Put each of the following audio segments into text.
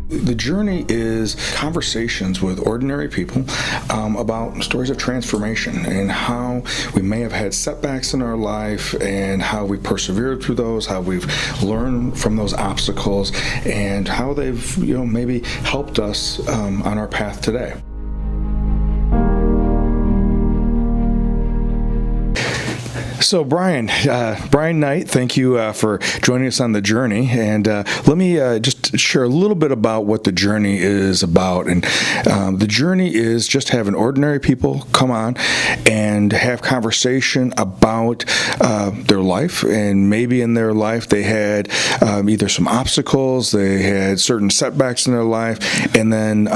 The journey is conversations with ordinary people about stories of transformation and how we may have had setbacks in our life and how we persevered through those, how we've learned from those obstacles, and how they've maybe helped us on our path today. So Brian Knight, thank you for joining us on the journey. And let me just share a little bit about what the journey is about. And the journey is just having ordinary people come on and have conversation about their life. And maybe in their life they had either some obstacles, they had certain setbacks in their life, and then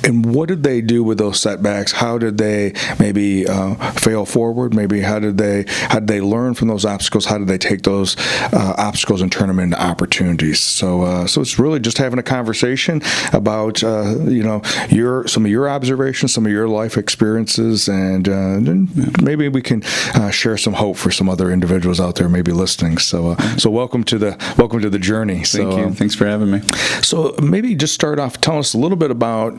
and what did they do with those setbacks? How did they maybe fail forward? Maybe how did they learn from those obstacles? How did they take those obstacles and turn them into opportunities? So it's really just having a conversation about some of your observations, some of your life experiences, and maybe we can share some hope for some other individuals out there maybe listening. So welcome to the journey. Thank you. Thanks for having me. So maybe just start off, tell us a little bit about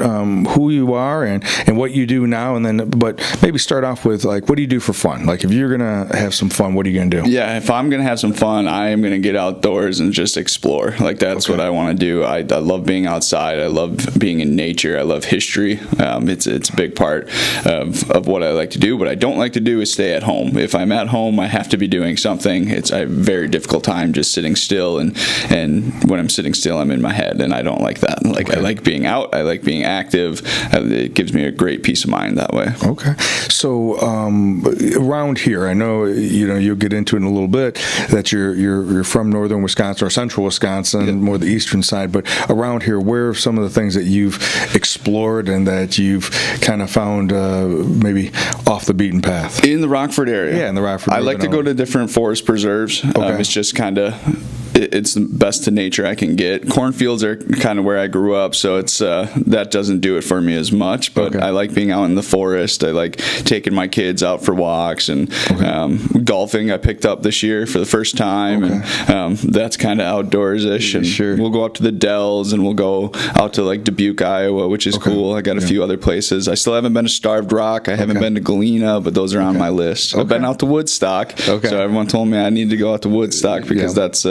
who you are and what you do now, but maybe start off with what do you do for fun? Like if you're gonna have some fun, what are you going to do? Yeah, if I'm going to have some fun, I am going to get outdoors and just explore. That's what I want to do. I love being outside. I love being in nature. I love history. It's a big part of what I like to do. What I don't like to do is stay at home. If I'm at home, I have to be doing something. I have a very difficult time just sitting still, and when I'm sitting still, I'm in my head, and I don't like that. I like being out. I like being active. It gives me a great peace of mind that way. Okay. So around here, I know you'll get into it in a little bit that you're from northern Wisconsin or central Wisconsin, more the eastern side, but around here, where are some of the things that you've explored and that you've kind of found maybe off the beaten path? In the Rockford area. Yeah, in the Rockford. I like to go to different forest preserves. Okay. It's just kind of it's the best to nature I can get. Cornfields are kind of where I grew up, so it's that doesn't do it for me as much, but I like being out in the forest. I like taking my kids out for walks, and golfing I picked up this year for the first time, and that's kind of outdoors-ish. And we'll go up to the Dells, and we'll go out to Dubuque, Iowa, which is cool. I got a few other places. I still haven't been to Starved Rock. I haven't been to Galena, but those are on my list. I've been out to Woodstock, so everyone told me I need to go out to Woodstock because that's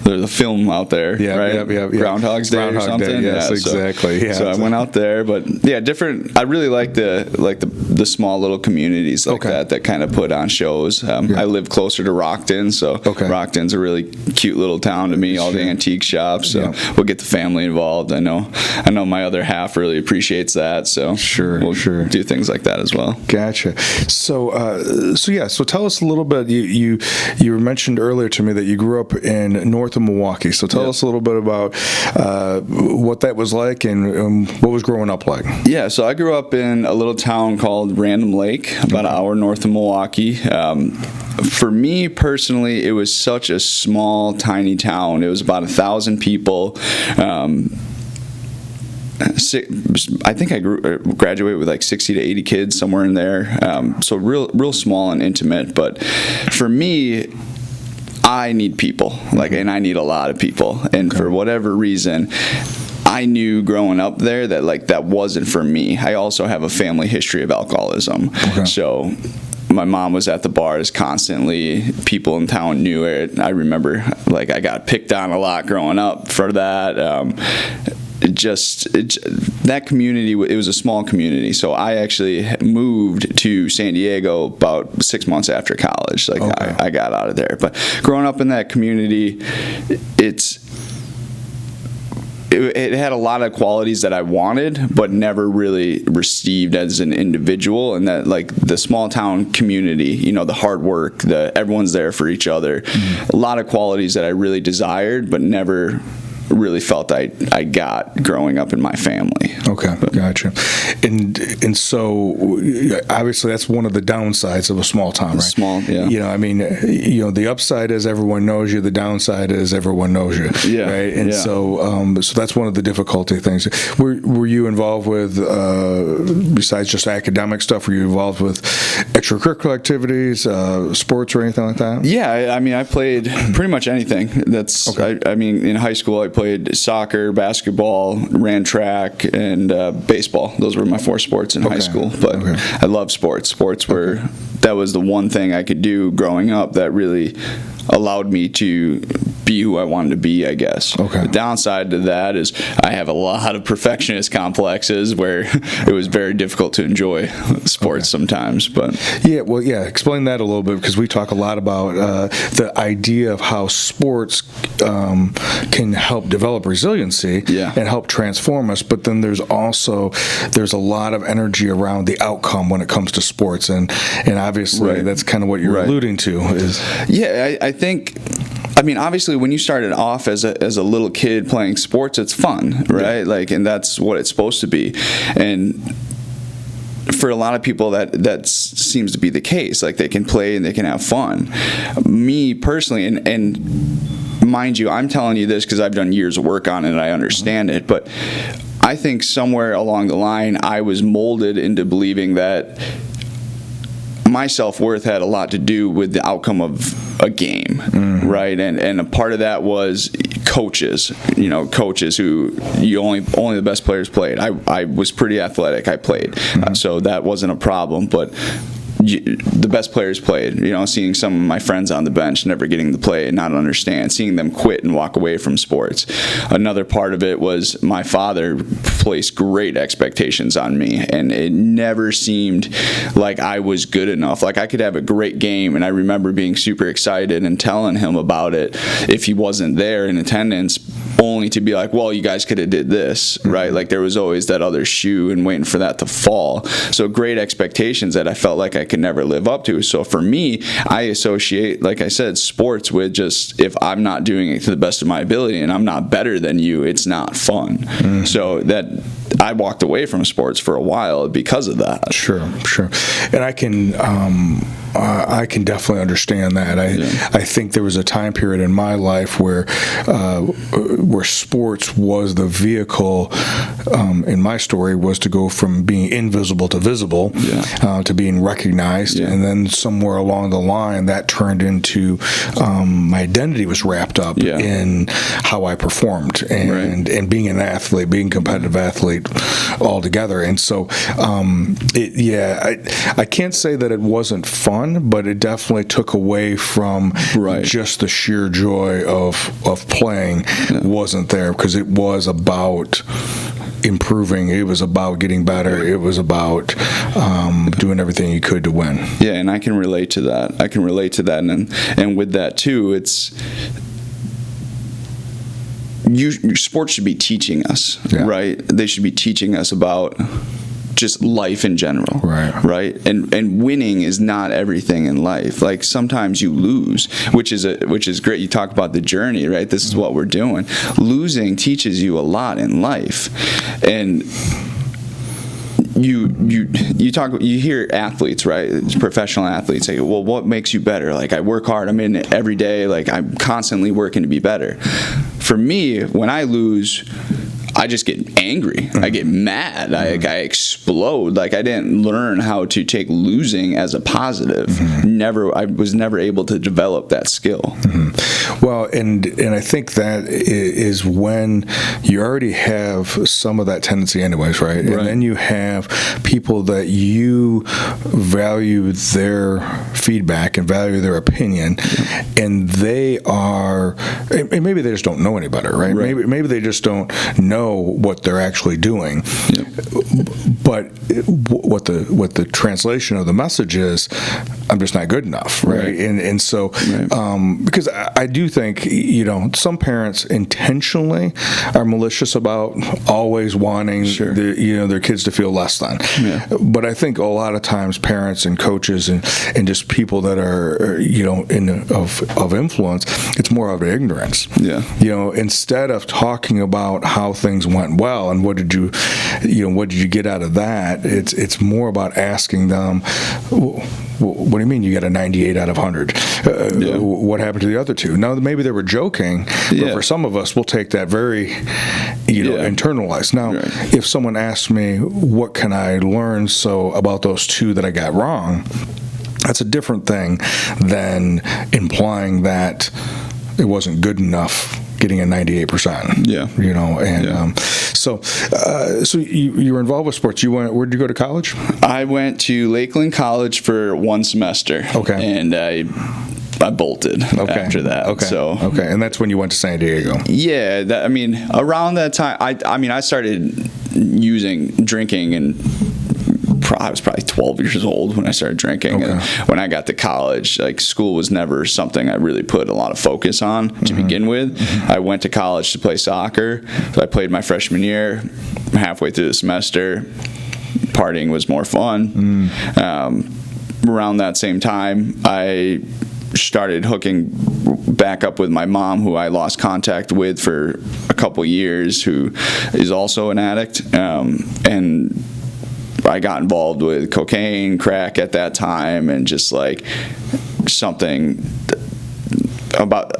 there's a film out there, right? Groundhog's Day or something. Yes, exactly. So I went out there, but different. I really like the small little communities that kind of put on shows. I live closer to Rockton, so Rockton's a really cute little town to me. All the antique shops, so we'll get the family involved. I know my other half really appreciates that, so we'll do things like that as well. Gotcha. So tell us a little bit. You mentioned earlier to me that you grew up in north of Milwaukee. So tell us a little bit about what that was like and what was growing up like. Yeah, so I grew up in a little town called Random Lake, about an hour north of Milwaukee. For me personally, it was such a small, tiny town. It was about 1,000 people. I think I graduated with 60 to 80 kids, somewhere in there. So real small and intimate. But for me, I need people, and I need a lot of people. And for whatever reason, I knew growing up there that that wasn't for me. I also have a family history of alcoholism. So my mom was at the bars constantly. People in town knew it. I remember I got picked on a lot growing up for that. That community, it was a small community, so I actually moved to San Diego about 6 months after college. I got out of there, but growing up in that community, it had a lot of qualities that I wanted but never really received as an individual. And that the small town community, the hard work, everyone's there for each other, a lot of qualities that I really desired but never really felt I got growing up in my family. Gotcha. And so obviously that's one of the downsides of a small town, right? Small, yeah. The upside is everyone knows you. The downside is everyone knows you. Yeah. Right. And so that's one of the difficulty things. Were you involved with besides just academic stuff? Were you involved with extracurricular activities, sports or anything like that? Yeah, I mean, I played pretty much anything. That's Okay. I mean, in high school, I played soccer, basketball, ran track, and baseball. Those were my 4 sports in high school. But I love sports. Sports were that was the one thing I could do growing up that really allowed me to be who I wanted to be, I guess. Okay. The downside to that is I have a lot of perfectionist complexes where it was very difficult to enjoy sports sometimes. But Yeah, explain that a little bit, because we talk a lot about the idea of how sports can help develop resiliency and help transform us, but then there's a lot of energy around the outcome when it comes to sports, and obviously that's kind of what you're alluding to. I think, I mean, obviously, when you started off as a little kid playing sports, it's fun, right? And that's what it's supposed to be. And for a lot of people, that seems to be the case. Like, they can play and they can have fun. Me personally, and mind you, I'm telling you this because I've done years of work on it and I understand it, but I think somewhere along the line, I was molded into believing that my self-worth had a lot to do with the outcome of a game, right? And a part of that was coaches who only the best players played. I was pretty athletic. I played, so that wasn't a problem, but the best players played. Seeing some of my friends on the bench never getting to play and not understand, seeing them quit and walk away from sports. Another part of it was my father placed great expectations on me, and it never seemed like I was good enough. Like, I could have a great game, and I remember being super excited and telling him about it if he wasn't there in attendance, only to be like, well, you guys could have did this, right? Like, there was always that other shoe and waiting for that to fall. So great expectations that I felt like I could never live up to. So for me, I associate, like I said, sports with just, if I'm not doing it to the best of my ability and I'm not better than you, it's not fun. So that I walked away from sports for a while because of that. Sure. And I can definitely understand that. I think there was a time period in my life where sports was the vehicle, in my story, was to go from being invisible to visible, to being recognized, and then somewhere along the line that turned into my identity was wrapped up in how I performed and being an athlete, being a competitive athlete altogether. And so I can't say that it wasn't fun, but it definitely took away from just the sheer joy of playing. Wasn't there, because it was about improving. It was about getting better. It was about doing everything you could to win. Yeah, and I can relate to that. And with that too, it's sports should be teaching us, right? They should be teaching us about just life in general, right? And winning is not everything in life. Like, sometimes you lose, which is great. You talk about the journey, right? This is what we're doing. Losing teaches you a lot in life, and you hear athletes, right? Professional athletes say, well, what makes you better? Like, I work hard. I'm in it every day. Like, I'm constantly working to be better. For me, when I lose, I just get angry. I get mad. I explode. Like, I didn't learn how to take losing as a positive. I was never able to develop that skill. Well, and I think that is when you already have some of that tendency anyways, right? And then you have people that you value their feedback and value their opinion, and they are, and maybe they just don't know any better, right? Maybe they just don't know what they're actually doing. But what the translation of the message is, I'm just not good enough, right? And so because I do think, some parents intentionally are malicious about always wanting their kids to feel less than. But I think a lot of times parents and coaches and just people that are of influence, it's more of ignorance. Instead of talking about how things went well and what did you get out of that, it's more about asking them, what do you mean you got a 98 out of 100? What happened to the other two? Now, maybe they were joking, but for some of us, we'll take that very, internalized. Now, if someone asks me, what can I learn about those two that I got wrong? That's a different thing than implying that it wasn't good enough getting a 98%. Yeah. You know, and Yeah. so you were involved with sports. Where did you go to college? I went to Lakeland College for 1 semester. Okay. And I bolted after that. Okay. And that's when you went to San Diego. Yeah. Around that time, I started drinking, and I was probably 12 years old when I started drinking. Okay. And when I got to college, like, school was never something I really put a lot of focus on to begin with. I went to college to play soccer. So I played my freshman year. Halfway through the semester, partying was more fun. Around that same time, I started hooking back up with my mom, who I lost contact with for a couple years, who is also an addict. And I got involved with cocaine, crack at that time, and just like something about,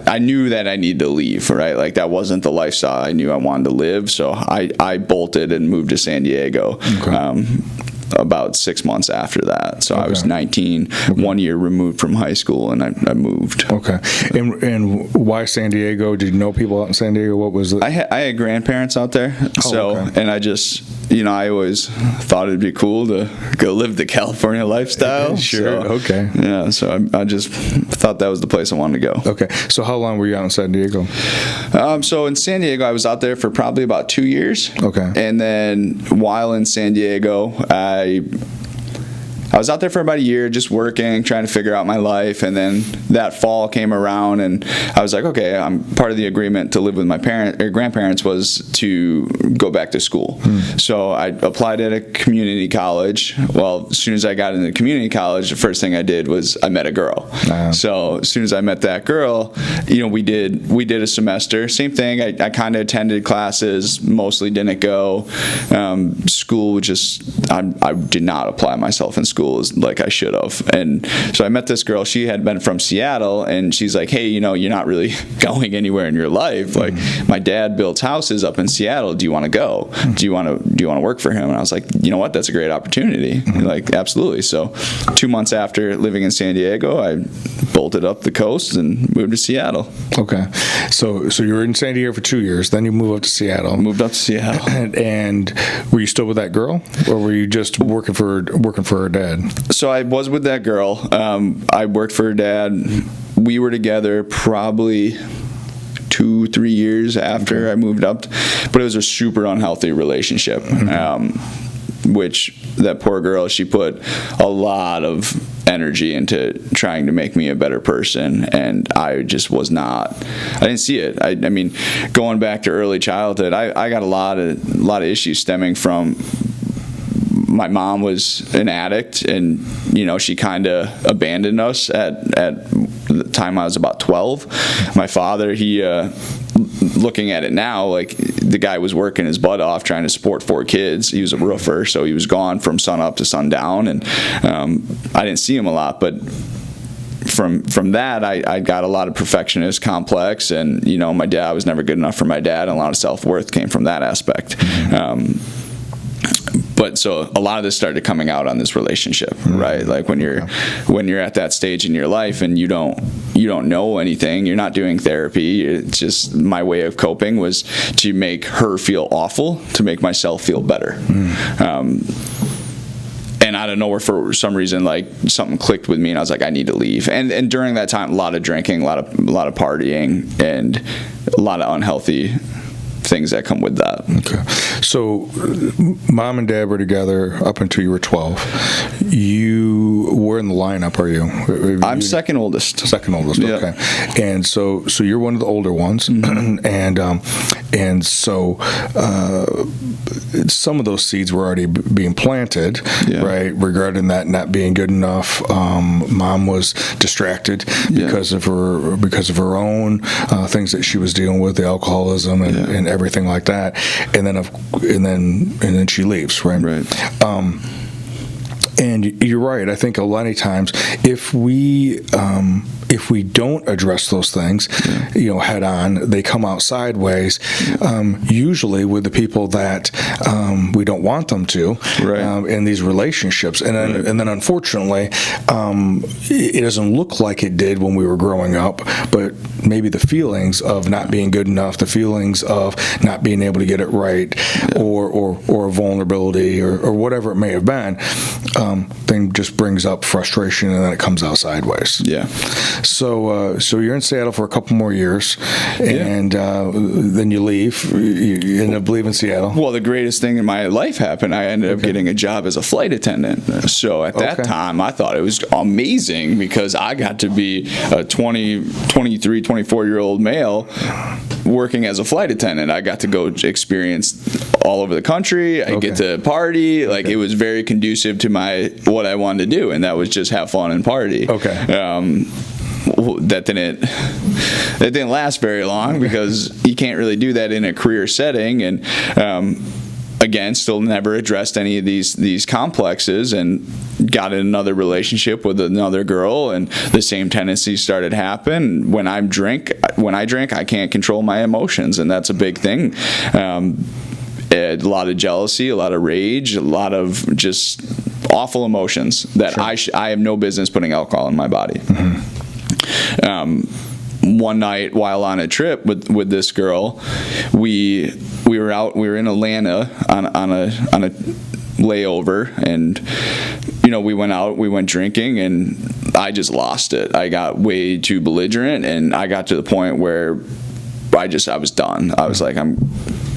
I knew that I needed to leave, right? Like, that wasn't the lifestyle I knew I wanted to live. So I bolted and moved to San Diego. Okay. About 6 months after that. So I was 19, 1 year removed from high school, and I moved. Okay. And why San Diego? Did you know people out in San Diego? What was it? I had grandparents out there. And I just, I always thought it'd be cool to go live the California lifestyle. Sure. So, okay. Yeah. So I just thought that was the place I wanted to go. Okay. So how long were you out in San Diego? So in San Diego, I was out there for probably about 2 years. Okay. And then while in San Diego, I was out there for about a year, just working, trying to figure out my life. And then that fall came around, and I was like, okay, I'm part of the agreement to live with my grandparents was to go back to school. So I applied at a community college. Well, as soon as I got into community college, the first thing I did was I met a girl. So as soon as I met that girl, we did a semester. Same thing. I kind of attended classes, mostly didn't go. School just, I did not apply myself in school like I should have. And so I met this girl. She had been from Seattle, and she's like, hey, you're not really going anywhere in your life. Like, my dad builds houses up in Seattle. Do you want to go? Do you want to work for him? And I was like, you know what? That's a great opportunity. Like, absolutely. So 2 months after living in San Diego, I bolted up the coast and moved to Seattle. Okay. So you were in San Diego for 2 years. Then you moved up to Seattle. Moved up to Seattle. And were you still with that girl, or were you just working for her dad? So I was with that girl. I worked for her dad. We were together probably 2-3 years after I moved up, but it was a super unhealthy relationship. Which that poor girl, she put a lot of energy into trying to make me a better person, and I just was not. I didn't see it. I mean, going back to early childhood, I got a lot of issues stemming from. My mom was an addict, and she kind of abandoned us at the time I was about 12. My father, he looking at it now, like, the guy was working his butt off trying to support 4 kids. He was a roofer, so he was gone from sun up to sundown, and I didn't see him a lot, but from that, I got a lot of perfectionist complex, and my dad, I was never good enough for my dad, and a lot of self-worth came from that aspect. But so a lot of this started coming out on this relationship, right? Like, when you're at that stage in your life and you don't know anything, you're not doing therapy. It's just my way of coping was to make her feel awful, to make myself feel better. And out of nowhere, for some reason, like, something clicked with me, and I was like, I need to leave. And during that time, a lot of drinking, a lot of partying, and a lot of unhealthy things that come with that. Okay. So mom and dad were together up until you were 12. You were in the lineup, are you? I'm second oldest. Second oldest, yeah. Okay. And so you're one of the older ones. And so some of those seeds were already being planted, right, regarding that not being good enough. Mom was distracted because of her own things that she was dealing with, the alcoholism and everything like that, and then she leaves, right? Right. And you're right. I think a lot of times, if we if we don't address those things, head on, they come out sideways. Usually with the people that we don't want them to, in these relationships, and then unfortunately, it doesn't look like it did when we were growing up, but maybe the feelings of not being good enough, the feelings of not being able to get it right, or vulnerability, or whatever it may have been, then just brings up frustration, and then it comes out sideways. Yeah. So you're in Seattle for a couple more years, and then you leave. You end up leaving Seattle. Well, the greatest thing in my life happened. I ended up getting a job as a flight attendant. So at that time, I thought it was amazing because I got to be a 23, 24-year-old male working as a flight attendant. I got to go experience all over the country. I get to party. It was very conducive to what I wanted to do, and that was just have fun and party. That didn't last very long because you can't really do that in a career setting, and again, still never addressed any of these complexes, and got in another relationship with another girl, and the same tendencies started to happen. When I drink, I can't control my emotions, and that's a big thing. A lot of jealousy, a lot of rage, a lot of just awful emotions that I have no business putting alcohol in my body. One night while on a trip with this girl, we were in Atlanta on a layover, and we went drinking, and I just lost it. I got way too belligerent, and I got to the point where I was done. I was like, I'm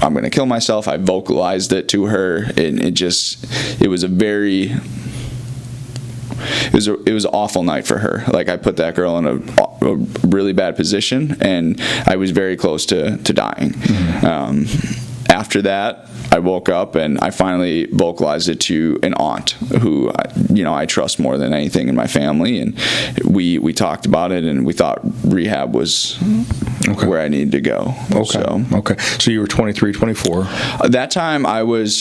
going to kill myself. I vocalized it to her, and it was it was an awful night for her. I put that girl in a really bad position, and I was very close to dying. After that, I woke up and I finally vocalized it to an aunt who I trust more than anything in my family, and we talked about it, and we thought rehab was where I needed to go. So you were 23, 24. At that time, I would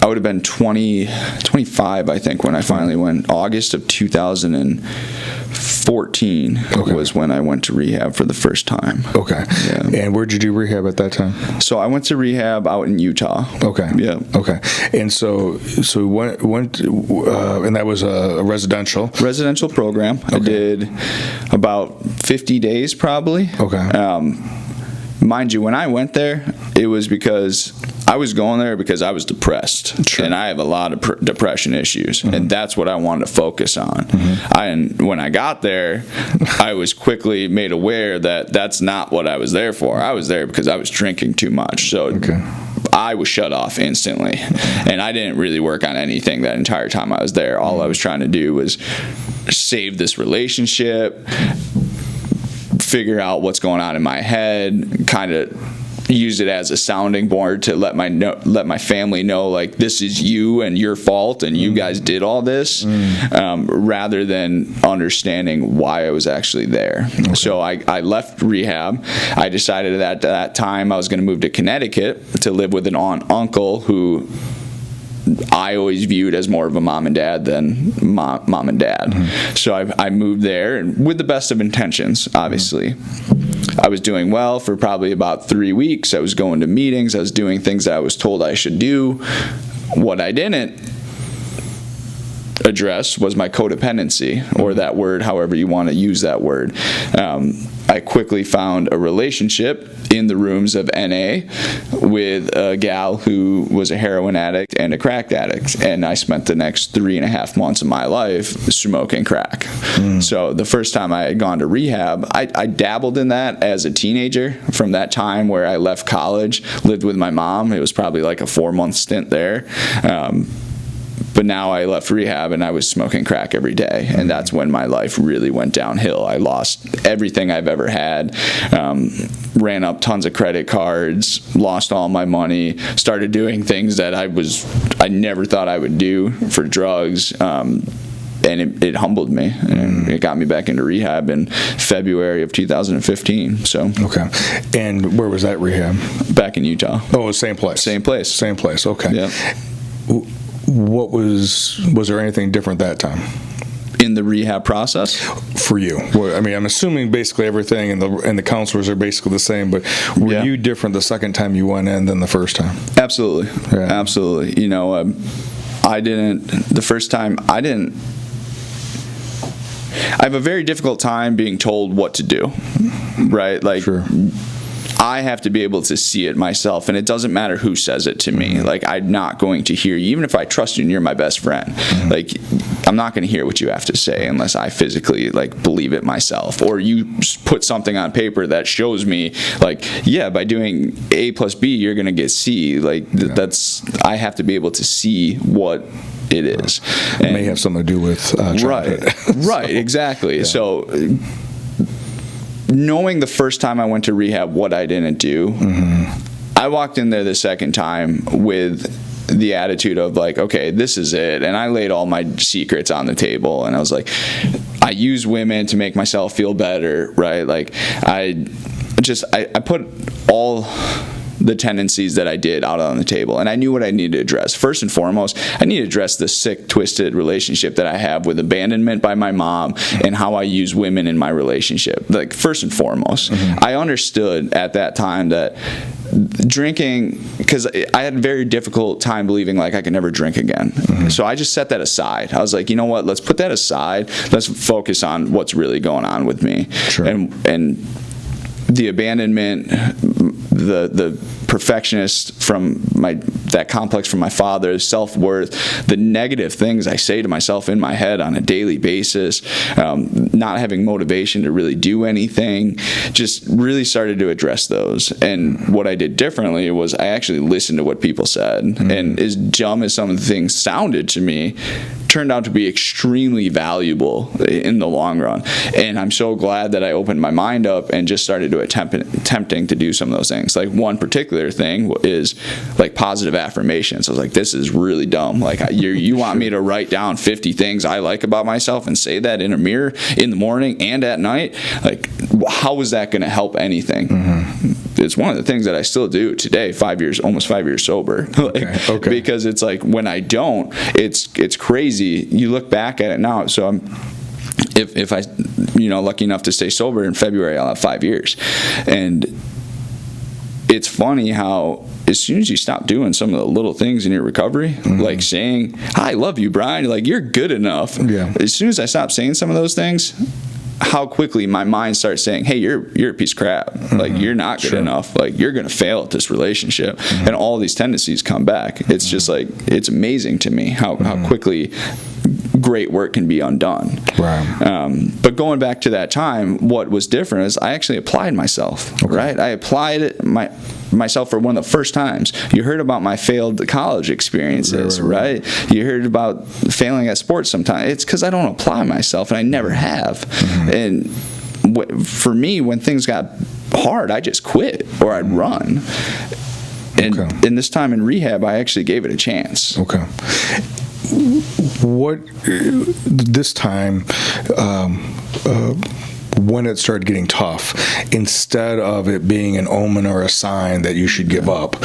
have been 25, I think, when I finally went. August of 2014 was when I went to rehab for the first time. And where did you do rehab at that time? So I went to rehab out in Utah. And so went and that was a residential program. I did about 50 days probably. Mind you, when I went there, it was because I was going there because I was depressed, and I have a lot of depression issues, and that's what I wanted to focus on. And when I got there, I was quickly made aware that that's not what I was there for. I was there because I was drinking too much, so I was shut off instantly, and I didn't really work on anything that entire time I was there. All I was trying to do was save this relationship, figure out what's going on in my head, kind of use it as a sounding board to let my family know, this is you and your fault, and you guys did all this, rather than understanding why I was actually there. So I left rehab. I decided at that time I was going to move to Connecticut to live with an aunt and uncle who I always viewed as more of a mom and dad than mom and dad. So I moved there, and with the best of intentions, obviously. I was doing well for probably about 3 weeks. I was going to meetings. I was doing things that I was told I should do. What I didn't address was my codependency, or that word, however you want to use that word. I quickly found a relationship in the rooms of NA with a gal who was a heroin addict and a crack addict, and I spent the next 3.5 months of my life smoking crack. So the first time I had gone to rehab, I dabbled in that as a teenager. From that time where I left college, lived with my mom. It was probably like a 4-month stint there. But now I left rehab and I was smoking crack every day, and that's when my life really went downhill. I lost everything I've ever had, ran up tons of credit cards, lost all my money, started doing things that I never thought I would do for drugs, and it humbled me, and it got me back into rehab in February of 2015. So and where was that rehab? Back in Utah. Oh, same place. Okay. Yeah. What was there anything different that time? in the rehab process. For you? Well, I mean, I'm assuming basically everything and the counselors are basically the same, but were you different the second time you went in than the first time? Absolutely. Yeah. Absolutely. You know, the first time I have a very difficult time being told what to do, right? Like, sure. I have to be able to see it myself, and it doesn't matter who says it to me. Like, I'm not going to hear you, even if I trust you and you're my best friend. Like, I'm not going to hear what you have to say unless I physically, like, believe it myself. Or you put something on paper that shows me, like, yeah, by doing A plus B, you're going to get C. Like, I have to be able to see what it is. It may have something to do with childhood. Right, exactly. Yeah. So knowing the first time I went to rehab what I didn't do, I walked in there the second time with the attitude of like, okay, this is it. And I laid all my secrets on the table, and I was like, I use women to make myself feel better, right? Like, I put all the tendencies that I did out on the table, and I knew what I needed to address. First and foremost, I need to address the sick, twisted relationship that I have with abandonment by my mom and how I use women in my relationship. Like, first and foremost, I understood at that time that drinking, because I had a very difficult time believing like I could never drink again. So I just set that aside. I was like, you know what, let's put that aside. Let's focus on what's really going on with me. Sure. And the abandonment, the perfectionist from that complex from my father, self-worth, the negative things I say to myself in my head on a daily basis, not having motivation to really do anything, just really started to address those. And what I did differently was I actually listened to what people said. And as dumb as some of the things sounded to me, turned out to be extremely valuable in the long run. And I'm so glad that I opened my mind up and just started to attempting to do some of those things. Like, one particular thing is like positive affirmations. I was like, this is really dumb. Like, you want me to write down 50 things I like about myself and say that in a mirror in the morning and at night? Like, how is that going to help anything? It's one of the things that I still do today, almost 5 years sober. Okay. Because it's like, when I don't, it's crazy. You look back at it now. So if I, lucky enough to stay sober in February, I'll have 5 years. And it's funny how as soon as you stop doing some of the little things in your recovery, like saying, I love you, Brian, like, you're good enough. Yeah. As soon as I stop saying some of those things, how quickly my mind starts saying, hey, you're a piece of crap. Like, you're not good enough. Like, you're going to fail at this relationship. And all these tendencies come back. It's just like, it's amazing to me how quickly great work can be undone. Right. But going back to that time, what was different is I actually applied myself, right? I applied it myself for one of the first times. You heard about my failed college experiences, right? You heard about failing at sports sometimes. It's because I don't apply myself, and I never have. And for me, when things got hard, I just quit or I'd run. And in this time in rehab, I actually gave it a chance. Okay. What this time, when it started getting tough, instead of it being an omen or a sign that you should give up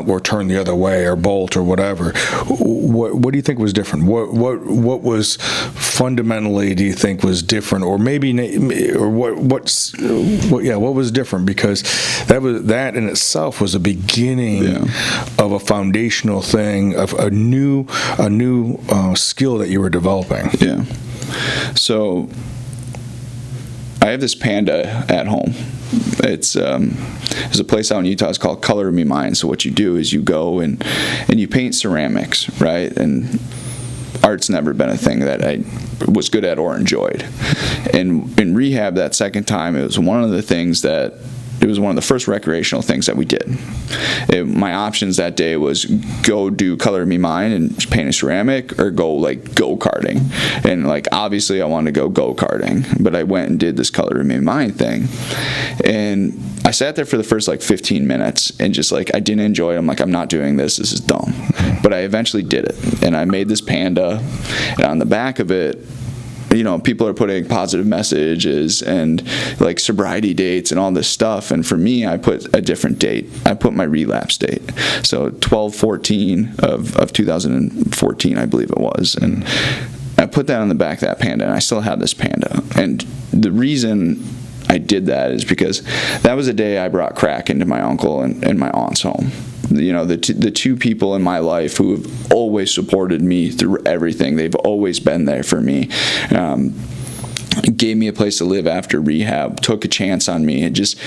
or turn the other way or bolt or whatever, what do you think was different? What was fundamentally, do you think, was different, or maybe what was different? Because that in itself was a beginning of a foundational thing, of a new skill that you were developing. Yeah. So I have this panda at home. It's there's a place out in Utah. It's called Color Me Mine. So what you do is you go and you paint ceramics, right? And art's never been a thing that I was good at or enjoyed. And in rehab that second time, it was one of the first recreational things that we did. My options that day was go do Color Me Mine and paint a ceramic, or go go-karting. And obviously I wanted to go go-karting, but I went and did this Color Me Mine thing. And I sat there for the first 15 minutes and just I didn't enjoy it. I'm like, I'm not doing this. This is dumb. But I eventually did it. And I made this panda, and on the back of it, people are putting positive messages and sobriety dates and all this stuff. And for me, I put a different date. I put my relapse date. So 12/14 of 2014, I believe it was. And I put that on the back of that Panda, and I still have this Panda. And the reason I did that is because that was the day I brought crack into my uncle and my aunt's home. You know, the two people in my life who have always supported me through everything. They've always been there for me. Gave me a place to live after rehab, took a chance on me. It just,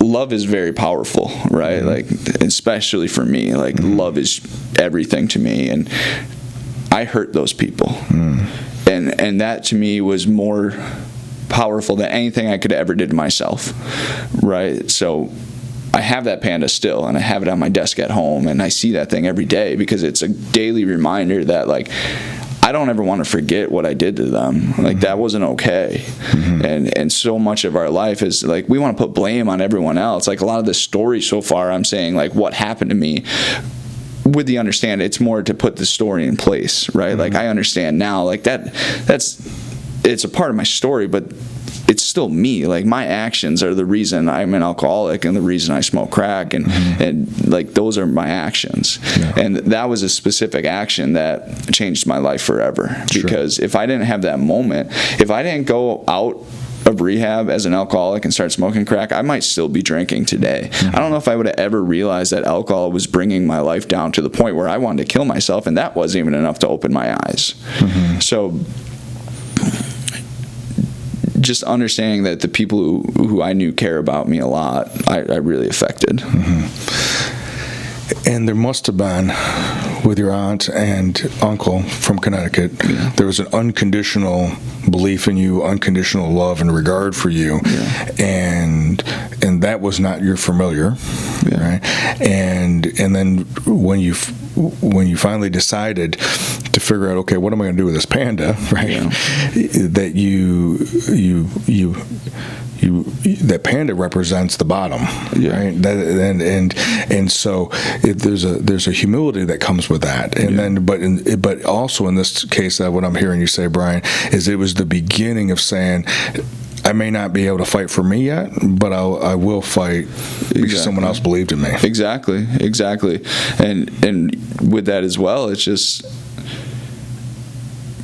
love is very powerful, right? Like, especially for me, like, love is everything to me, and I hurt those people. And that to me was more powerful than anything I could ever do to myself, right? So I have that Panda still, and I have it on my desk at home, and I see that thing every day because it's a daily reminder that, like, I don't ever want to forget what I did to them. Like, that wasn't okay. And so much of our life is like, we want to put blame on everyone else. Like, a lot of the stories so far, I'm saying, like, what happened to me, with the understanding it's more to put the story in place, right? Like, I understand now, like, it's a part of my story, but it's still me. Like, my actions are the reason I'm an alcoholic and the reason I smoke crack, and like, those are my actions. And that was a specific action that changed my life forever. Because if I didn't have that moment, if I didn't go out of rehab as an alcoholic and start smoking crack, I might still be drinking today. I don't know if I would have ever realized that alcohol was bringing my life down to the point where I wanted to kill myself, and that wasn't even enough to open my eyes. So just understanding that the people who I knew care about me a lot, I really affected. And there must have been, with your aunt and uncle from Connecticut, there was an unconditional belief in you, unconditional love and regard for you, and that was not your familiar, right? And then when you finally decided to figure out, okay, what am I going to do with this Panda, right? That that Panda represents the bottom, right? And so there's a humility that comes with that, and then but also in this case, what I'm hearing you say, Brian, is it was the beginning of saying, I may not be able to fight for me yet, but I will fight because someone else believed in me. Exactly. And with that as well, it's just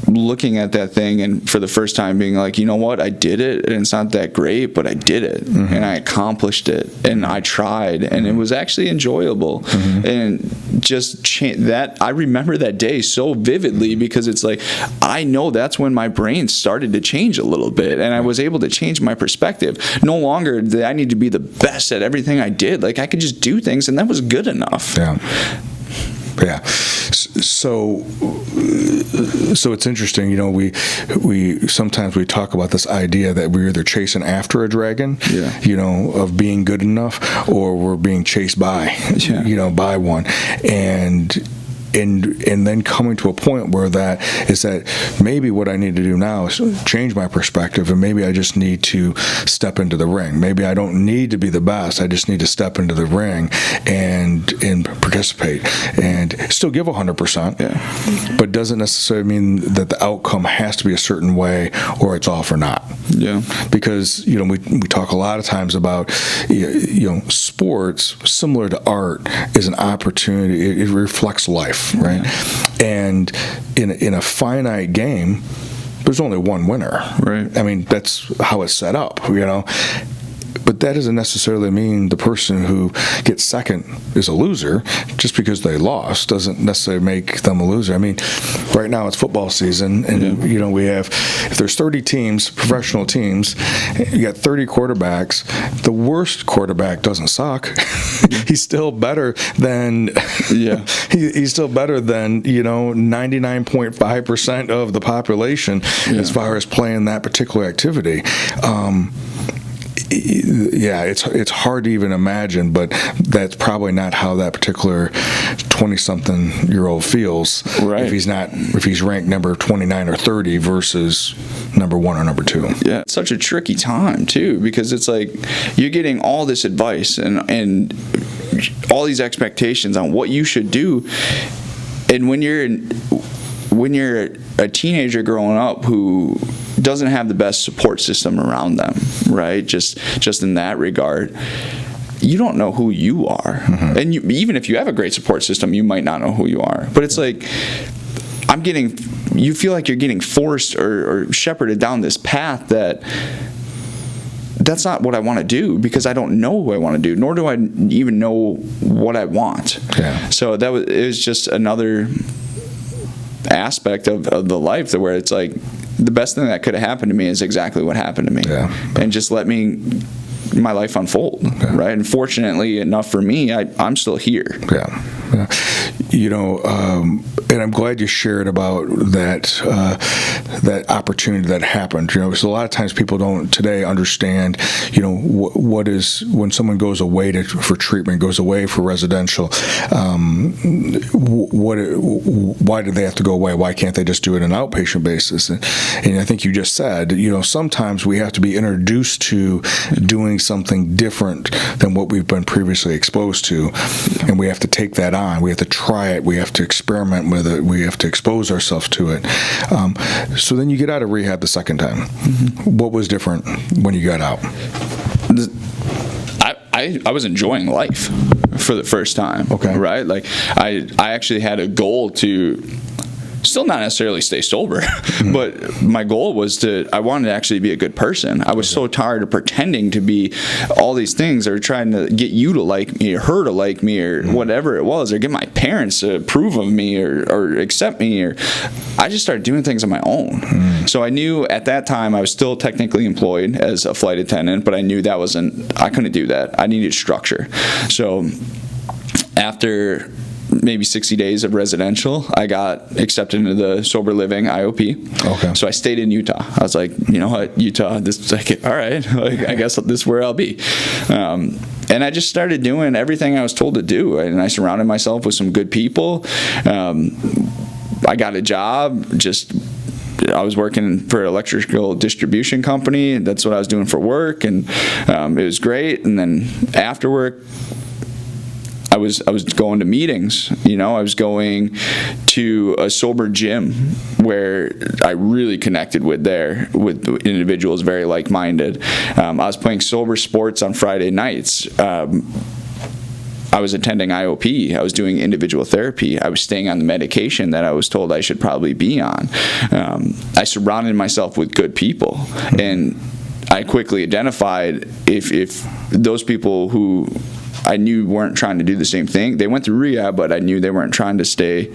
looking at that thing and for the first time being like, you know what, I did it, and it's not that great, but I did it, and I accomplished it, and I tried, and it was actually enjoyable. And just that, I remember that day so vividly because it's like, I know that's when my brain started to change a little bit, and I was able to change my perspective. No longer did I need to be the best at everything I did. Like, I could just do things, and that was good enough. Yeah. So it's interesting, you know, we sometimes we talk about this idea that we're either chasing after a dragon, you know, of being good enough, or we're being chased by, you know, by one. And then coming to a point where that maybe what I need to do now is change my perspective, and maybe I just need to step into the ring. Maybe I don't need to be the best. I just need to step into the ring and participate and still give 100%. But doesn't necessarily mean that the outcome has to be a certain way or it's off or not. Because, you know, we talk a lot of times about, you know, sports, similar to art, is an opportunity. It reflects life. Right, and in a finite game, there's only one winner. Right, I mean, that's how it's set up. You know, but that doesn't necessarily mean the person who gets second is a loser. Just because they lost doesn't necessarily make them a loser. I mean, right now it's football season, and you know, we have, if there's 30 teams, professional teams, you got 30 quarterbacks. The worst quarterback doesn't suck. He's still better than he's still better than, you know, 99.5% of the population as far as playing that particular activity. It's hard to even imagine, but that's probably not how that particular 20-something-year-old feels. Right. If he's ranked number 29 or 30 versus number 1 or number 2. Yeah, it's such a tricky time too, because it's like you're getting all this advice and all these expectations on what you should do, and when you're a teenager growing up who doesn't have the best support system around them, right? Just in that regard, you don't know who you are. And even if you have a great support system, you might not know who you are. But it's like, you feel like you're getting forced or shepherded down this path that's not what I want to do, because I don't know who I want to do, nor do I even know what I want. Yeah. So it was just another aspect of the life where it's like the best thing that could have happened to me is exactly what happened to me. Yeah. And just let my life unfold. Okay. Right. And fortunately enough for me, I'm still here. Yeah. And I'm glad you shared about that opportunity that happened. Because a lot of times people don't today understand, what is when someone goes away for treatment, goes away for residential. Why do they have to go away? Why can't they just do it on an outpatient basis? And I think you just said, sometimes we have to be introduced to doing something different than what we've been previously exposed to, and we have to take that on. We have to try it. We have to experiment with it. We have to expose ourselves to it. So then you get out of rehab the second time. Mm-hmm. What was different when you got out? I was enjoying life for the first time. Okay. Right? Like I actually had a goal to still not necessarily stay sober, mm-hmm. but my goal was I wanted to actually be a good person. I was so tired of pretending to be all these things, or trying to get you to like me, or her to like me, or mm-hmm. whatever it was, or get my parents to approve of me or accept me, or I just started doing things on my own. Mm-hmm. So I knew at that time I was still technically employed as a flight attendant, but I knew I couldn't do that. I needed structure. So after maybe 60 days of residential, I got accepted into the sober living IOP. Okay. So I stayed in Utah. I was like, you know what, Utah, this is like, all right, like, I guess this is where I'll be. And I just started doing everything I was told to do. And I surrounded myself with some good people. I got a job. I was working for an electrical distribution company. That's what I was doing for work. And it was great. And then after work, I was going to meetings. I was going to a sober gym where I really connected with individuals very like-minded. I was playing sober sports on Friday nights. I was attending IOP. I was doing individual therapy. I was staying on the medication that I was told I should probably be on. I surrounded myself with good people, and I quickly identified if those people who I knew weren't trying to do the same thing. They went through rehab, but I knew they weren't trying to stay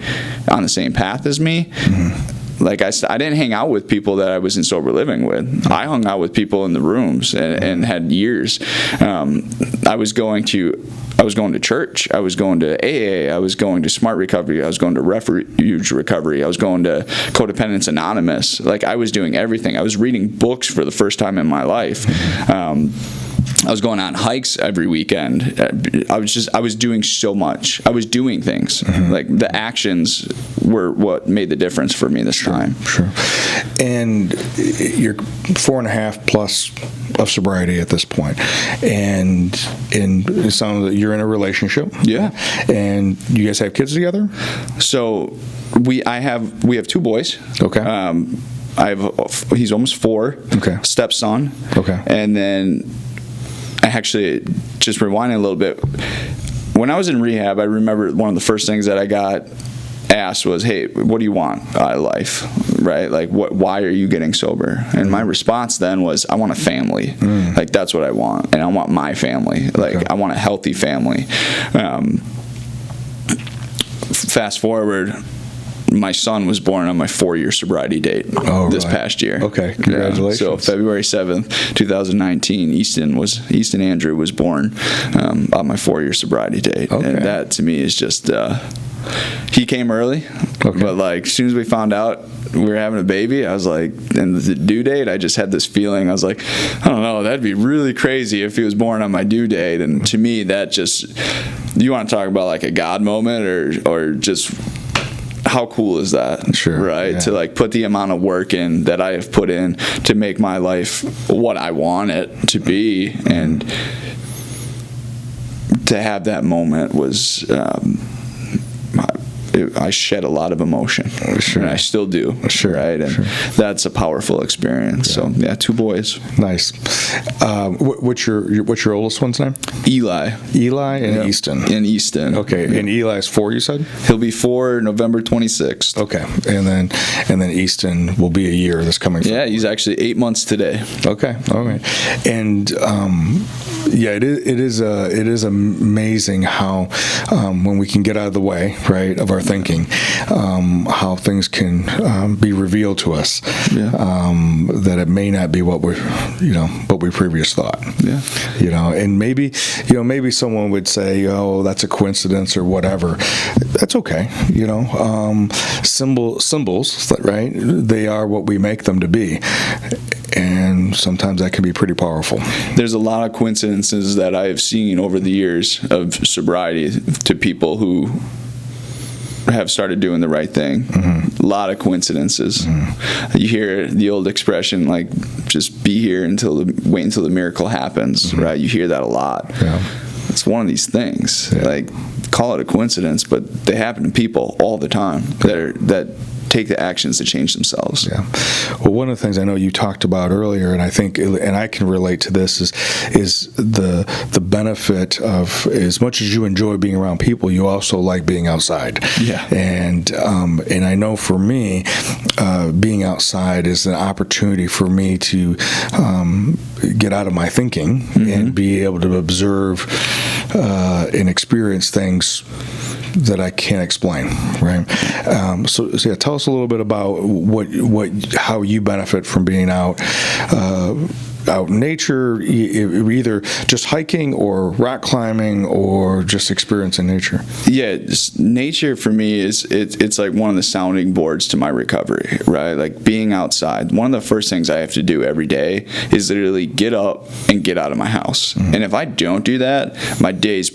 on the same path as me. Mm-hmm. Like I didn't hang out with people that I was in sober living with. I hung out with people in the rooms and had years. I was going to church. I was going to AA. I was going to Smart Recovery. I was going to Refuge Recovery. I was going to Codependence Anonymous. Like, I was doing everything. I was reading books for the first time in my life. I was going on hikes every weekend. I was doing so much. I was doing things. Mm-hmm. Like, the actions were what made the difference for me this time. Sure. And you're 4.5 plus of sobriety at this point. And it sounds like you're in a relationship. Yeah. And you guys have kids together? So we have 2 boys. Okay. He's almost 4. Okay. Stepson. Okay. And then I actually, just rewinding a little bit, when I was in rehab, I remember one of the first things that I got asked was, hey, what do you want out of life, right? Like, why are you getting sober? And my response then was, I want a family. Like, that's what I want. And I want my family. Like, okay. I want a healthy family. Fast forward, my son was born on my 4-year sobriety date this past year. Okay, congratulations. So February 7th, 2019, Easton Andrew was born on my 4-year sobriety date. Okay. And that to me is just, he came early, but like, as soon as we found out we were having a baby, I was like, and the due date, I just had this feeling, I was like, I don't know, that'd be really crazy if he was born on my due date. And to me, that just, you want to talk about like a God moment or just, how cool is that? Sure. Right? Yeah. To like put the amount of work in that I have put in to make my life what I want it to be, and to have that moment was I shed a lot of emotion, Sure. and I still do, right? And that's a powerful experience. So yeah, 2 boys. Nice. What's your oldest one's name? Eli and Easton. In Easton. Okay, and Eli's 4, you said? He'll be 4 November 26th. Okay, and then Easton will be a year this coming. Yeah, he's actually 8 months today. Okay, all right, and it is amazing how when we can get out of the way, right, of our thinking, how things can be revealed to us. Yeah. That it may not be what we previously thought. Yeah. And maybe someone would say, oh, that's a coincidence or whatever. That's okay. Symbols, right? They are what we make them to be. And sometimes that can be pretty powerful. There's a lot of coincidences that I've seen over the years of sobriety to people who have started doing the right thing. Mm-hmm. A lot of coincidences. Mm-hmm. You hear the old expression, like, just be here wait until the miracle happens, mm-hmm. right? You hear that a lot. Yeah. It's one of these things. Yeah. Like, call it a coincidence, but they happen to people all the time that take the actions to change themselves. Yeah. Well, one of the things I know you talked about earlier, and I think, and I can relate to this, is the benefit of, as much as you enjoy being around people, you also like being outside. Yeah. And I know for me, being outside is an opportunity for me to get out of my thinking, mm-hmm. and be able to observe and experience things that I can't explain, right? So yeah, tell us a little bit about how you benefit from being out in nature, either just hiking or rock climbing or just experiencing nature. Yeah, nature for me it's like one of the sounding boards to my recovery, right? Like being outside. One of the first things I have to do every day is literally get up and get out of my house. Mm-hmm. And if I don't do that, my day's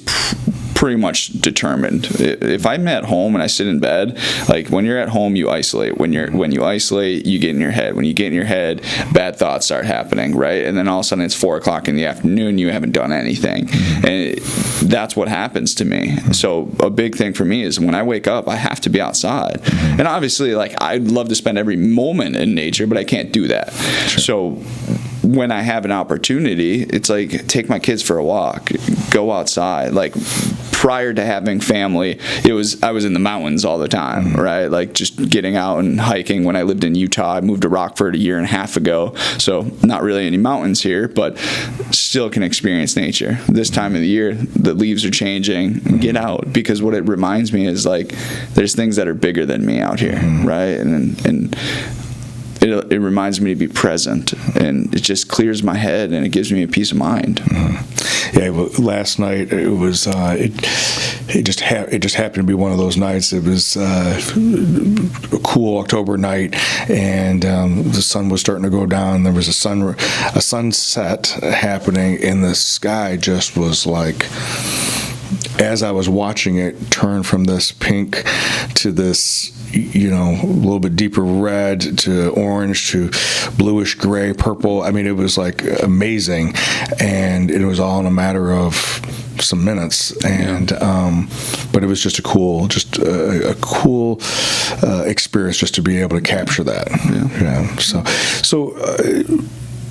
pretty much determined. If I'm at home and I sit in bed, like when you're at home, you isolate. When you isolate, you get in your head. When you get in your head, bad thoughts start happening, right? And then all of a sudden it's 4:00 in the afternoon, you haven't done anything. Mm-hmm. And that's what happens to me. Mm-hmm. So a big thing for me is when I wake up, I have to be outside. Mm-hmm. And obviously, like, I'd love to spend every moment in nature, but I can't do that. Sure. So when I have an opportunity, it's like, take my kids for a walk, go outside. Like, prior to having family, I was in the mountains all the time, mm-hmm. right? Like, just getting out and hiking. When I lived in Utah, I moved to Rockford 1.5 years ago, so not really any mountains here, but still can experience nature. This time of the year, the leaves are changing. Mm-hmm. Get out, because what it reminds me is, like, there's things that are bigger than me out here, mm-hmm. right? And it reminds me to be present, and it just clears my head, and it gives me a peace of mind. Mm-hmm. Yeah, well, last night it was it just happened to be one of those nights. It was a cool October night, and the sun was starting to go down. There was a sunset happening, and the sky just was like, as I was watching it turn from this pink to this, a little bit deeper red to orange to bluish gray, purple. I mean, it was like amazing, and it was all in a matter of some minutes. And but it was just a cool experience just to be able to capture that. Yeah. So.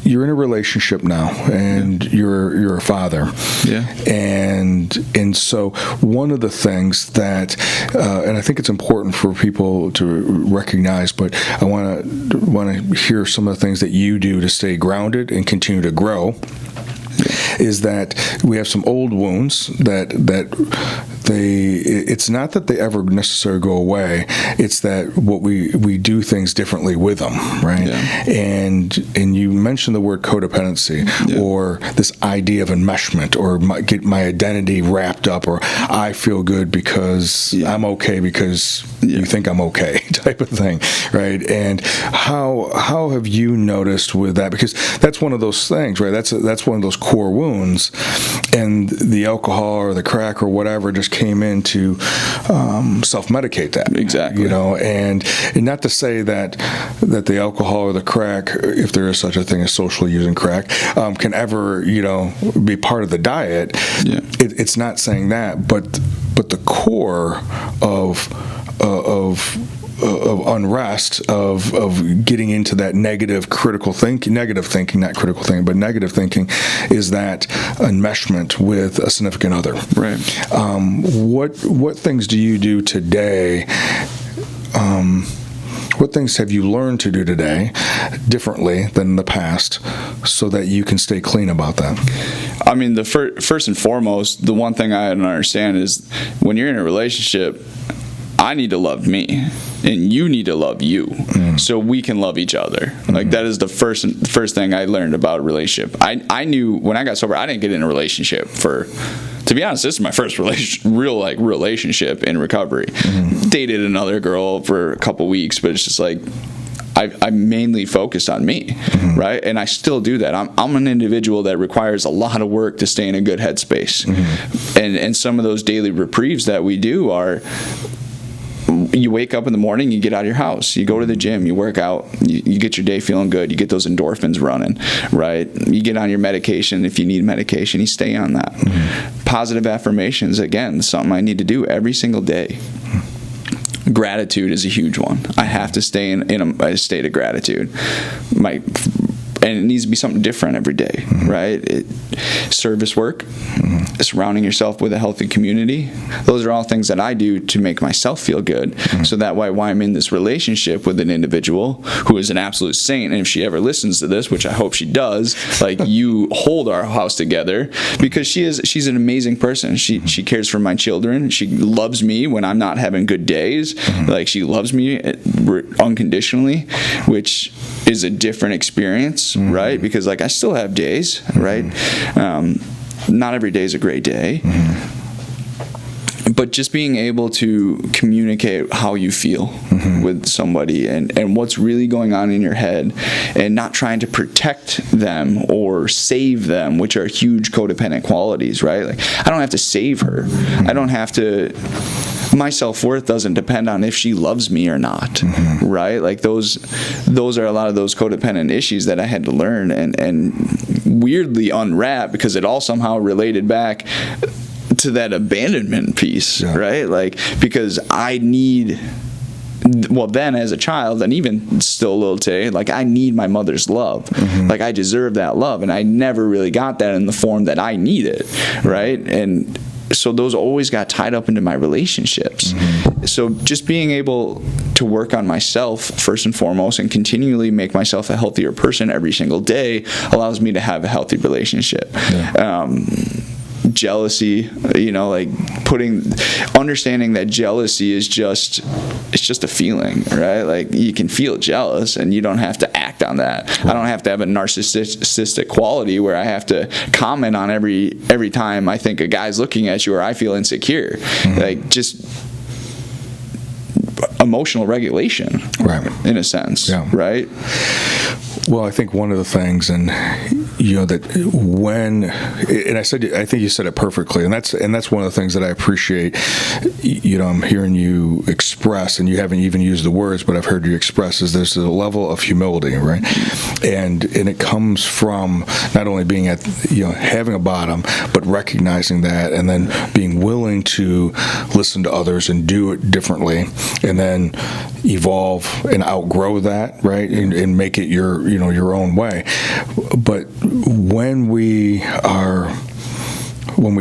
You're in a relationship now, and you're a father. Yeah. And so one of the things that, and I think it's important for people to recognize, but I want to hear some of the things that you do to stay grounded and continue to grow, is that we have some old wounds that it's not that they ever necessarily go away. It's that what we do things differently with them, right? Yeah. And you mentioned the word codependency, yeah. or this idea of enmeshment, or get my identity wrapped up, or I feel good because yeah. I'm okay because yeah. you think I'm okay, type of thing, right? And how have you noticed with that? Because that's one of those things, right? That's one of those core wounds, and the alcohol or the crack or whatever just came in to self-medicate that. Exactly. And not to say that the alcohol or the crack, if there is such a thing as socially using crack, can ever be part of the diet. Yeah. It's not saying that, but the core of of unrest, of getting into that negative thinking, is that enmeshment with a significant other. Right. What things do you do today? What things have you learned to do today differently than in the past so that you can stay clean about that? I mean, the first and foremost, the one thing I don't understand is when you're in a relationship, I need to love me and you need to love you so we can love each other. Like that is the first thing I learned about a relationship. I knew when I got sober, I didn't get in a relationship to be honest, this is my first real relationship in recovery. Dated another girl for a couple weeks, but it's just like I mainly focused on me, right? And I still do that. I'm an individual that requires a lot of work to stay in a good headspace. And some of those daily reprieves that we do are, you wake up in the morning, you get out of your house, you go to the gym, you work out, you get your day feeling good, you get those endorphins running, right? You get on your medication. If you need medication, you stay on that. Positive affirmations, again, something I need to do every single day. Gratitude is a huge one. I have to stay in a state of gratitude. And it needs to be something different every day, right? Service work, surrounding yourself with a healthy community. Those are all things that I do to make myself feel good. So that way, while I'm in this relationship with an individual who is an absolute saint, and if she ever listens to this, which I hope she does, like you hold our house together, because she's an amazing person. She cares for my children. She loves me when I'm not having good days. Like she loves me unconditionally, which is a different experience, right? Because like I still have days, right? Not every day is a great day. But just being able to communicate how you feel with somebody and what's really going on in your head, and not trying to protect them or save them, which are huge codependent qualities, right? Like I don't have to save her. I don't have to. My self-worth doesn't depend on if she loves me or not, right? Like those are a lot of those codependent issues that I had to learn and weirdly unwrap, because it all somehow related back to that abandonment piece, right? Like, because then as a child, and even still a little today, like I need my mother's love. Like I deserve that love, and I never really got that in the form that I needed, right? And so those always got tied up into my relationships. So just being able to work on myself first and foremost and continually make myself a healthier person every single day allows me to have a healthy relationship. Jealousy, like understanding that jealousy is just a feeling, right? Like you can feel jealous and you don't have to act on that. I don't have to have a narcissistic quality where I have to comment on every time I think a guy's looking at you or I feel insecure. Like just emotional regulation, right? In a sense, right? Well, I think one of the things, and that I think you said it perfectly, and that's one of the things that I appreciate. I'm hearing you express, and you haven't even used the words, but I've heard you express, is there's a level of humility, right? And it comes from not only being at having a bottom, but recognizing that, and then being willing to listen to others and do it differently, and then evolve and outgrow that, right, and make it your own way. But when we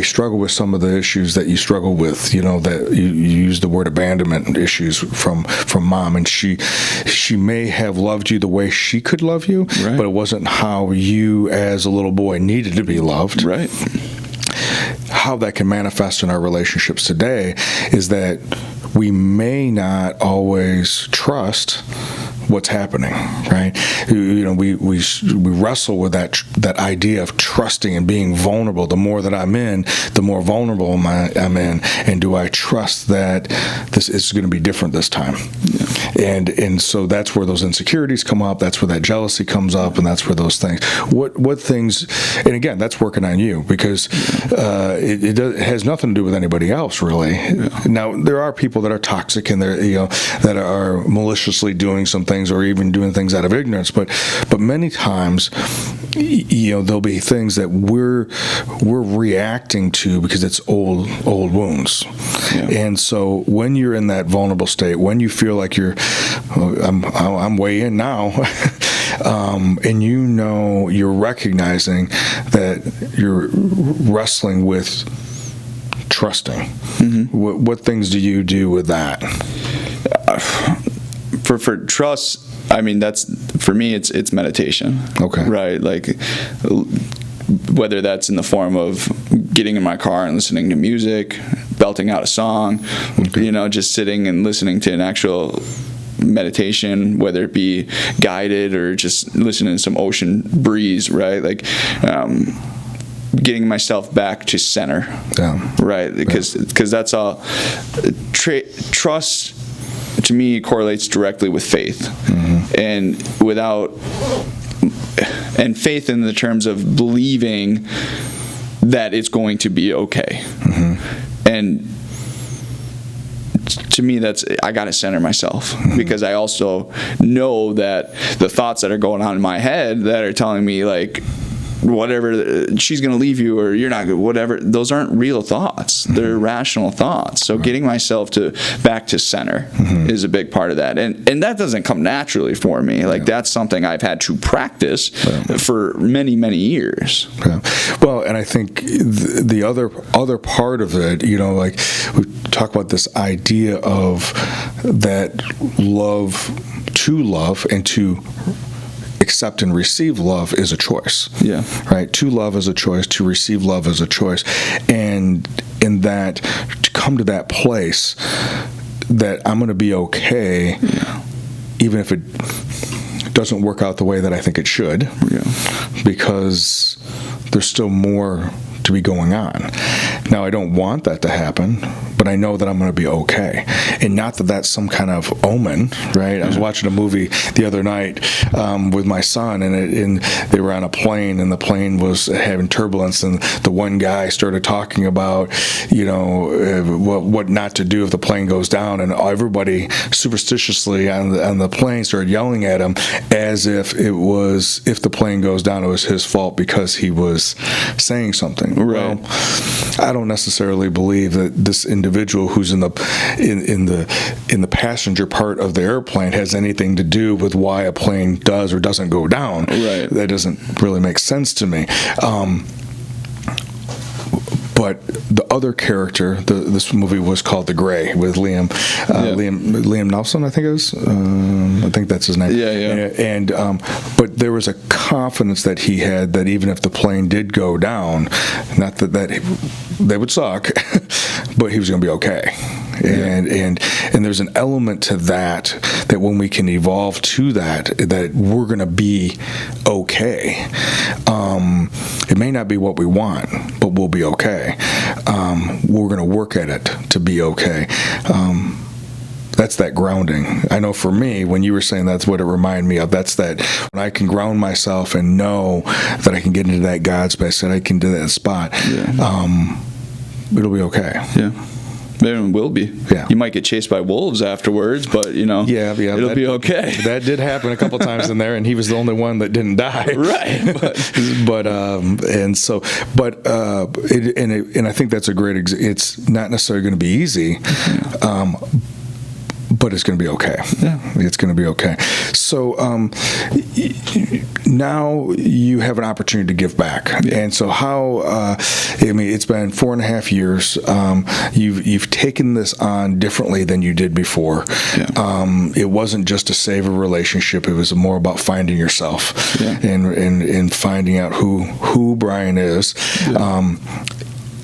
struggle with some of the issues that you struggle with, that you use the word abandonment issues from mom, and she may have loved you the way she could love you, right, but it wasn't how you as a little boy needed to be loved, right? How that can manifest in our relationships today is that we may not always trust what's happening, right? We wrestle with that idea of trusting and being vulnerable. The more that I'm in, the more vulnerable I'm in. And do I trust that this is going to be different this time? Yeah. And so that's where those insecurities come up. That's where that jealousy comes up, and that's where those things. What things? And again, that's working on you, because it has nothing to do with anybody else, really. Yeah. Now there are people that are toxic and that are maliciously doing some things things or even doing things out of ignorance, but many times, there'll be things that we're reacting to because it's old wounds. Yeah. And so when you're in that vulnerable state, when you feel like I'm way in now, and you're recognizing that you're wrestling with trusting. Mm-hmm. What things do you do with that? For trust, I mean, that's, for me, it's meditation. Okay. Right? Like, whether that's in the form of getting in my car and listening to music, belting out a song, just sitting and listening to an actual meditation, whether it be guided or just listening to some ocean breeze, right? Like, getting myself back to center, right? Because that's all. Trust, to me, correlates directly with faith, and faith in the terms of believing that it's going to be okay. And to me, I got to center myself, because I also know that the thoughts that are going on in my head that are telling me, like, whatever, she's going to leave you, or you're not good, whatever, those aren't real thoughts. They're irrational thoughts. So getting myself back to center is a big part of that. And that doesn't come naturally for me. Like, that's something I've had to practice for many, many years. Well, and I think the other part of it, like, we talk about this idea of that to love and to accept and receive love is a choice. Yeah. Right? To love is a choice. To receive love is a choice. And in that, to come to that place that I'm going to be okay, even if it doesn't work out the way that I think it should, because there's still more to be going on. Now, I don't want that to happen, but I know that I'm going to be okay. And not that that's some kind of omen, right? I was watching a movie the other night with my son, and they were on a plane, and the plane was having turbulence, and the one guy started talking about, what not to do if the plane goes down, and everybody superstitiously on the plane started yelling at him as if the plane goes down, it was his fault because he was saying something. Right. Well, I don't necessarily believe that this individual who's in the passenger part of the airplane has anything to do with why a plane does or doesn't go down. Right. That doesn't really make sense to me. But the other character, this movie was called The Gray with Liam Neeson, I think it was. I think that's his name. Yeah. And but there was a confidence that he had that even if the plane did go down, not that they would suck, but he was going to be okay. And there's an element to that when we can evolve to that we're going to be okay. It may not be what we want, but we'll be okay. We're going to work at it to be okay. That's that grounding. I know for me, when you were saying that's what it reminded me of, that's that when I can ground myself and know that I can get into that God space, that I can do that spot, it'll be okay. Yeah. It will be. Yeah. You might get chased by wolves afterwards, but it'll be okay. That did happen a couple times in there, and he was the only one that didn't die. Right. And I think that's a great. It's not necessarily going to be easy. But it's going to be okay. Yeah. It's going to be okay. So now you have an opportunity to give back. Yeah. And so how, it's been 4.5 years. You've taken this on differently than you did before. Yeah. It wasn't just to save a relationship. It was more about finding yourself and finding out who Brian is. Yeah.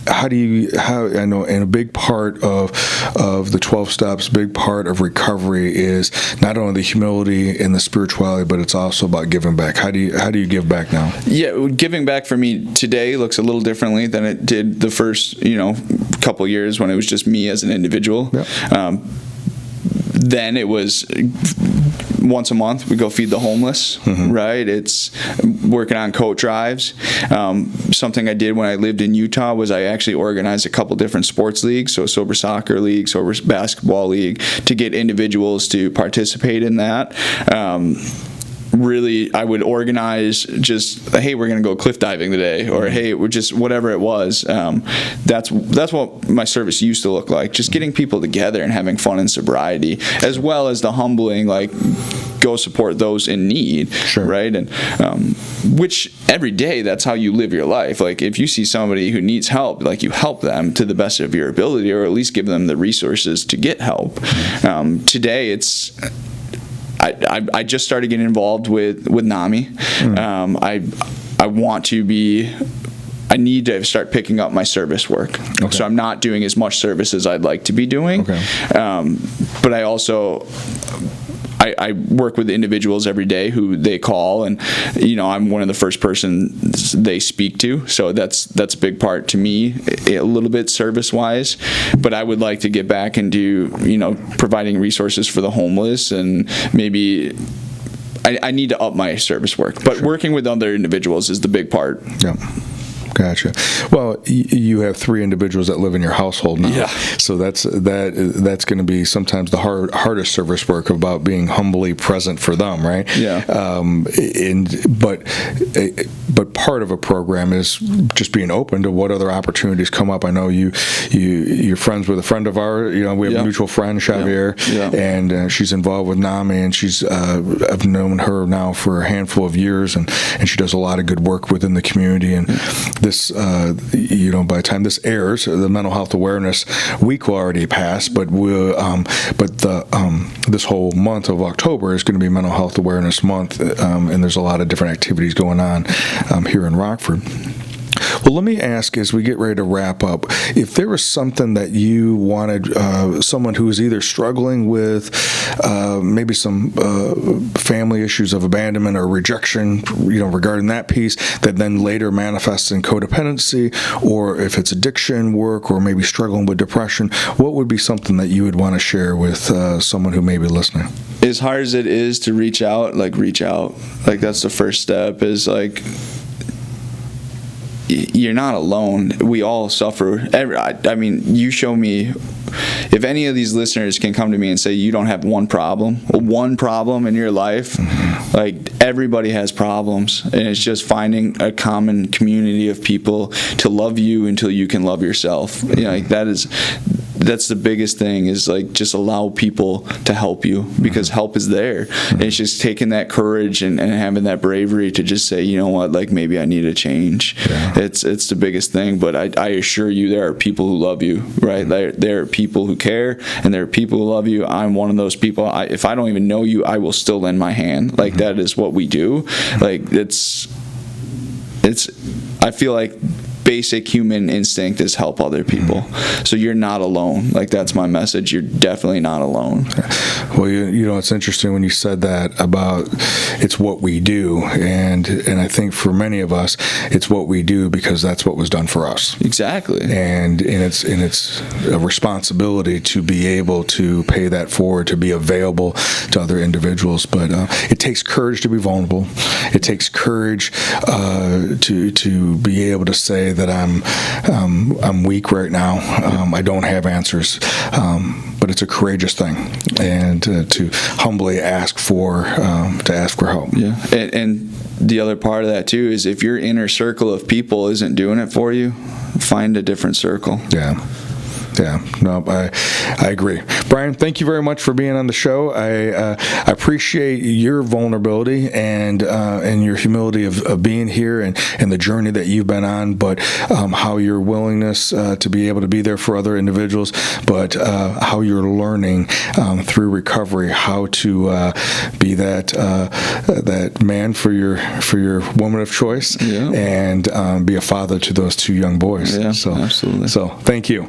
I know, and a big part of the 12 steps, big part of recovery is not only the humility and the spirituality, but it's also about giving back. How do you give back now? Yeah, giving back for me today looks a little differently than it did the first, couple years when it was just me as an individual. Yep. Then it was once a month we go feed the homeless, right? It's working on coat drives. Something I did when I lived in Utah was I actually organized a couple different sports leagues, so sober soccer league, sober basketball league, to get individuals to participate in that. Really, I would organize just, hey, we're going to go cliff diving today, or hey, we're just whatever it was. That's what my service used to look like, just getting people together and having fun in sobriety, as well as the humbling, like, go support those in need, right? And which every day, that's how you live your life. Like, if you see somebody who needs help, like, you help them to the best of your ability, or at least give them the resources to get help. Today, it's I just started getting involved with NAMI. I want to be. I need to start picking up my service work. Okay. So I'm not doing as much service as I'd like to be doing. Okay. But I also. I work with individuals every day who they call, and I'm one of the first persons they speak to. So that's a big part to me, a little bit service wise. But I would like to get back into providing resources for the homeless, and maybe I need to up my service work. But working with other individuals is the big part. Yeah. Gotcha. Well, you have 3 individuals that live in your household now. Yeah. So that's going to be sometimes the hardest service work, about being humbly present for them, right? Yeah. But part of a program is just being open to what other opportunities come up. I know you're friends with a friend of ours. We have a mutual friend, Xavier, and she's involved with NAMI, and I've known her now for a handful of years, and she does a lot of good work within the community. And this, by the time this airs, the Mental Health Awareness Week will already pass, but this whole month of October is going to be Mental Health Awareness Month, and there's a lot of different activities going on here in Rockford. Well, let me ask, as we get ready to wrap up, if there was something that you wanted someone who is either struggling with maybe some family issues of abandonment or rejection, regarding that piece, that then later manifests in codependency, or if it's addiction work, or maybe struggling with depression, what would be something that you would want to share with someone who may be listening? As hard as it is to reach out. Like, that's the first step, is like, you're not alone. We all suffer. I mean, you show me, if any of these listeners can come to me and say you don't have one problem in your life, like, everybody has problems, and it's just finding a common community of people to love you until you can love yourself. Like, that's the biggest thing, is like, just allow people to help you, because help is there. And it's just taking that courage and having that bravery to just say, you know what, like, maybe I need a change. Yeah. It's the biggest thing. But I assure you, there are people who love you, right? There are people who care, and there are people who love you. I'm one of those people. If I don't even know you, I will still lend my hand. Like, that is what we do. Like, it's I feel like basic human instinct is help other people. So you're not alone. Like, that's my message. You're definitely not alone. Well, it's interesting when you said that about it's what we do, and I think for many of us, it's what we do because that's what was done for us. Exactly. And it's a responsibility to be able to pay that forward, to be available to other individuals. But it takes courage to be vulnerable. It takes courage to be able to say that I'm weak right now. I don't have answers, but it's a courageous thing, and to humbly ask for help. Yeah, and the other part of that too is, if your inner circle of people isn't doing it for you, find a different circle. Yeah. Yeah, no, I agree. Brian, thank you very much for being on the show. I appreciate your vulnerability and your humility of being here and the journey that you've been on, but how your willingness to be able to be there for other individuals, but how you're learning through recovery how to be that man for your woman of choice, and be a father to those 2 young boys. Yeah, absolutely. So thank you.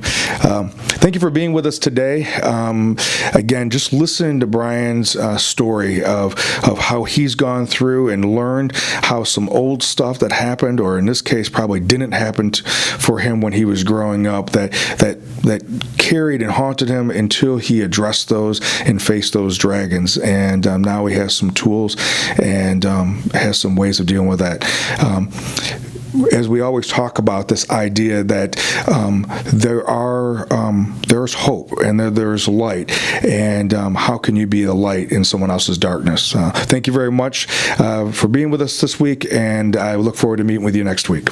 Thank you for being with us today. Again, just listen to Brian's story of how he's gone through and learned how some old stuff that happened, or in this case probably didn't happen for him when he was growing up, that carried and haunted him until he addressed those and faced those dragons. And now he has some tools and has some ways of dealing with that. As we always talk about this idea that there's hope and there's light, and how can you be a light in someone else's darkness? Thank you very much for being with us this week, and I look forward to meeting with you next week.